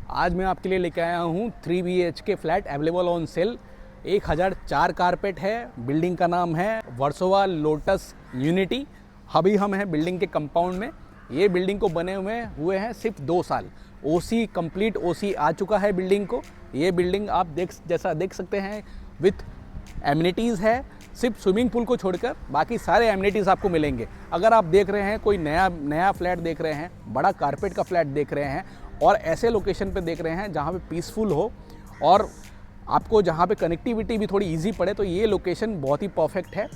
आज मैं आपके लिए लेके आया हूँ 3 BHK flat available on cell. 1004 carpet है। बिल्डिंग का नाम है वर्सोवा लोटस यूनिटी। अभी हम हैं बिल्डिंग के कंपाउंड में। ये बिल्डिंग को बने हुए हैं सिर्फ 2 साल। ओसी कंप्लीट ओसी आ चुका है बिल्डिंग को। ये बिल्डिंग आप देख सकते हैं विथ एमिनिटीज़ है। सिर्फ स्विमिंग पूल को छोड़कर बाकी सारे एमिनिटीज़ आपको मिलेंगे। अगर आप देख रहे हैं कोई नया फ्लैट देख रहे हैं, बड़ा कारपेट का फ्लैट देख रहे हैं और ऐसे लोकेशन पे देख रहे हैं जहाँ पे पीसफुल हो और आपको जहाँ पे कनेक्टिविटी भी थोड़ी इजी पड़े, तो ये लोकेशन बहुत ही परफेक्ट है।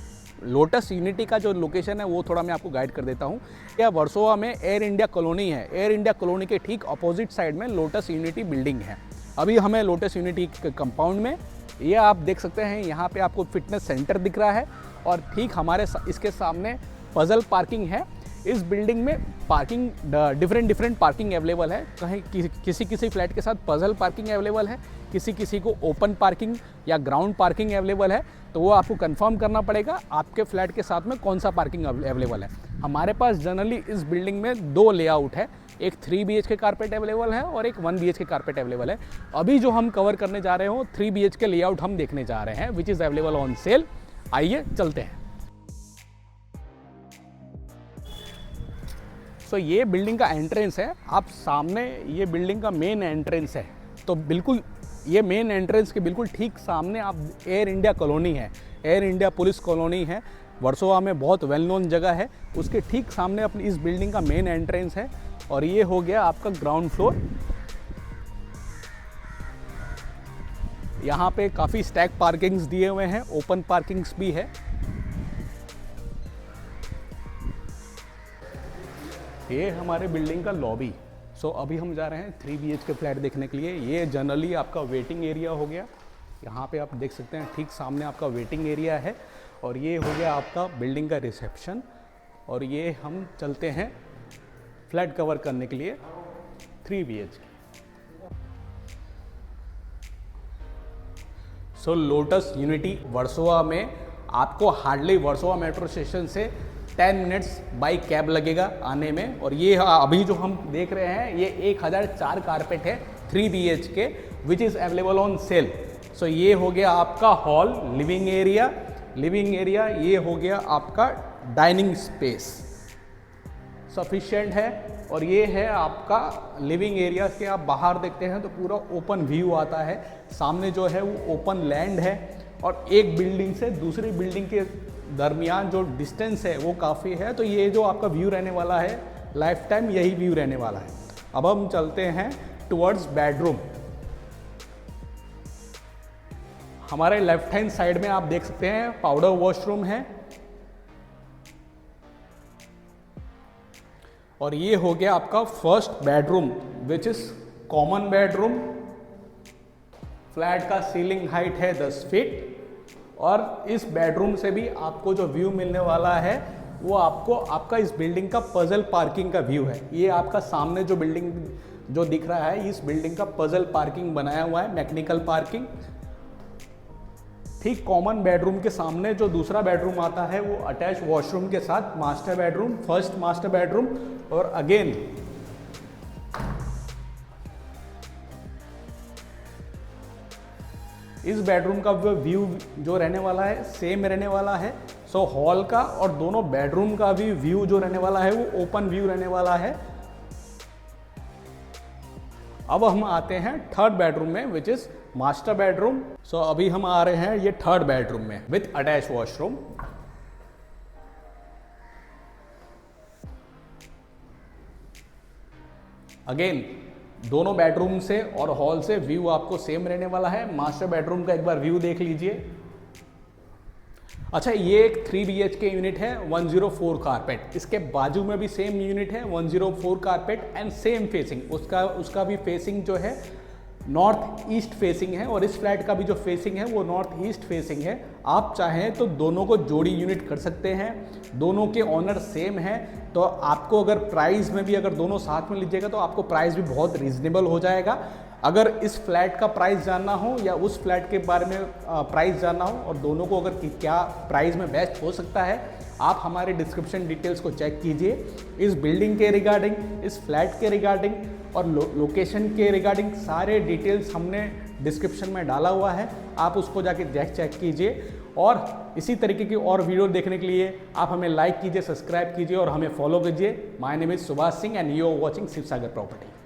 लोटस यूनिटी का जो लोकेशन है वो थोड़ा मैं आपको गाइड कर देता हूँ। यह वर्सोवा में एयर इंडिया कॉलोनी है। एयर इंडिया कॉलोनी के ठीक अपोजिट साइड में लोटस यूनिटी बिल्डिंग है। अभी हमें लोटस यूनिटी के कंपाउंड में, ये आप देख सकते हैं, यहाँ पे आपको फिटनेस सेंटर दिख रहा है और ठीक हमारे इसके सामने पजल पार्किंग है। इस बिल्डिंग में पार्किंग डिफरेंट पार्किंग अवेलेबल है। कहीं किसी फ्लैट के साथ पजल पार्किंग अवेलेबल है, किसी को ओपन पार्किंग या ग्राउंड पार्किंग अवेलेबल है। तो वो आपको कंफर्म करना पड़ेगा आपके फ्लैट के साथ में कौन सा पार्किंग अवेलेबल है। हमारे पास जनरली इस बिल्डिंग में 2 लेआउट है। एक 3 BHK कारपेट अवेलेबल है और एक 1 BHK कारपेट अवेलेबल है। अभी जो हम कवर करने जा रहे हो 3 BHK लेआउट हम देखने जा रहे हैं विच इज़ अवेलेबल ऑन सेल। आइए चलते हैं। तो ये बिल्डिंग का एंट्रेंस है। आप सामने, ये बिल्डिंग का मेन एंट्रेंस है। तो बिल्कुल ये मेन एंट्रेंस के बिल्कुल ठीक सामने आप एयर इंडिया कॉलोनी है, एयर इंडिया पुलिस कॉलोनी है। वर्सोवा में बहुत वेल नोन जगह है। उसके ठीक सामने अपनी इस बिल्डिंग का मेन एंट्रेंस है और ये हो गया आपका ग्राउंड फ्लोर। यहाँ पे काफ़ी स्टैक पार्किंग्स दिए हुए हैं, ओपन पार्किंग्स भी है। ये हमारे बिल्डिंग का लॉबी। सो अभी हम जा रहे हैं 3 BHK फ्लैट देखने के लिए। ये जनरली आपका वेटिंग एरिया हो गया। यहाँ पे आप देख सकते हैं ठीक सामने आपका वेटिंग एरिया है और ये हो गया आपका बिल्डिंग का रिसेप्शन। और ये हम चलते हैं फ्लैट कवर करने के लिए 3 BHK। सो लोटस यूनिटी वर्सोवा में आपको हार्डली वर्सोवा मेट्रो स्टेशन से 10 मिनट्स बाई कैब लगेगा आने में। और ये अभी जो हम देख रहे हैं ये 1004 कारपेट है 3 BHK which is available on sale. So ये हो गया आपका हॉल, लिविंग एरिया। ये हो गया आपका डाइनिंग स्पेस, सफिशिएंट है। और ये है आपका लिविंग एरिया के आप बाहर देखते हैं तो पूरा ओपन व्यू आता है। सामने जो है वो ओपन लैंड है और एक बिल्डिंग से दूसरी बिल्डिंग के दरमियान जो डिस्टेंस है वो काफ़ी है। तो ये जो आपका व्यू रहने वाला है लाइफ टाइम यही व्यू रहने वाला है। अब हम चलते हैं टुवर्ड्स बेडरूम। हमारे लेफ्ट हैंड साइड में आप देख सकते हैं पाउडर वॉशरूम है और ये हो गया आपका first bedroom which is common bedroom. Flat का सीलिंग हाइट है 10 फीट और इस बेडरूम से भी आपको जो व्यू मिलने वाला है वो आपको आपका इस बिल्डिंग का पजल पार्किंग का व्यू है। ये आपका सामने जो बिल्डिंग जो दिख रहा है इस बिल्डिंग का पजल पार्किंग बनाया हुआ है, मैकेनिकल पार्किंग। ठीक कॉमन बेडरूम के सामने जो दूसरा बेडरूम आता है वो अटैच वॉशरूम के साथ master bedroom, first master bedroom. और अगेन इस बेडरूम का व्यू जो रहने वाला है सेम रहने वाला है। सो हॉल का और दोनों बेडरूम का भी व्यू जो रहने वाला है वो ओपन व्यू रहने वाला है। अब हम आते हैं थर्ड बेडरूम में विच इज मास्टर बेडरूम। सो अभी हम आ रहे हैं ये थर्ड बेडरूम में विथ अटैच वॉशरूम। अगेन दोनों बेडरूम से और हॉल से व्यू आपको सेम रहने वाला है। मास्टर बेडरूम का एक बार व्यू देख लीजिए। अच्छा, ये एक 3 BHK यूनिट है 104 कारपेट। इसके बाजू में भी सेम यूनिट है 104 कारपेट एंड सेम फेसिंग। उसका भी फेसिंग जो है नॉर्थ ईस्ट फेसिंग है और इस फ्लैट का भी जो फेसिंग है वो नॉर्थ ईस्ट फेसिंग है। आप चाहें तो दोनों को जोड़ी यूनिट कर सकते हैं। दोनों के ऑनर सेम है। तो आपको अगर प्राइस में भी अगर दोनों साथ में लीजिएगा तो आपको प्राइस भी बहुत रीजनेबल हो जाएगा। अगर इस फ्लैट का प्राइस जानना हो या उस फ्लैट के बारे में प्राइस जानना हो और दोनों को अगर क्या प्राइस में बेस्ट हो सकता है, आप हमारे डिस्क्रिप्शन डिटेल्स को चेक कीजिए। इस बिल्डिंग के रिगार्डिंग, इस फ्लैट के रिगार्डिंग और लोकेशन के रिगार्डिंग सारे डिटेल्स हमने डिस्क्रिप्शन में डाला हुआ है, आप उसको जाके चेक कीजिए। और इसी तरीके की और वीडियो देखने के लिए आप हमें लाइक कीजिए, सब्सक्राइब कीजिए और हमें फॉलो कीजिए। My name is Subhash Singh and you are watching Shivsagar property.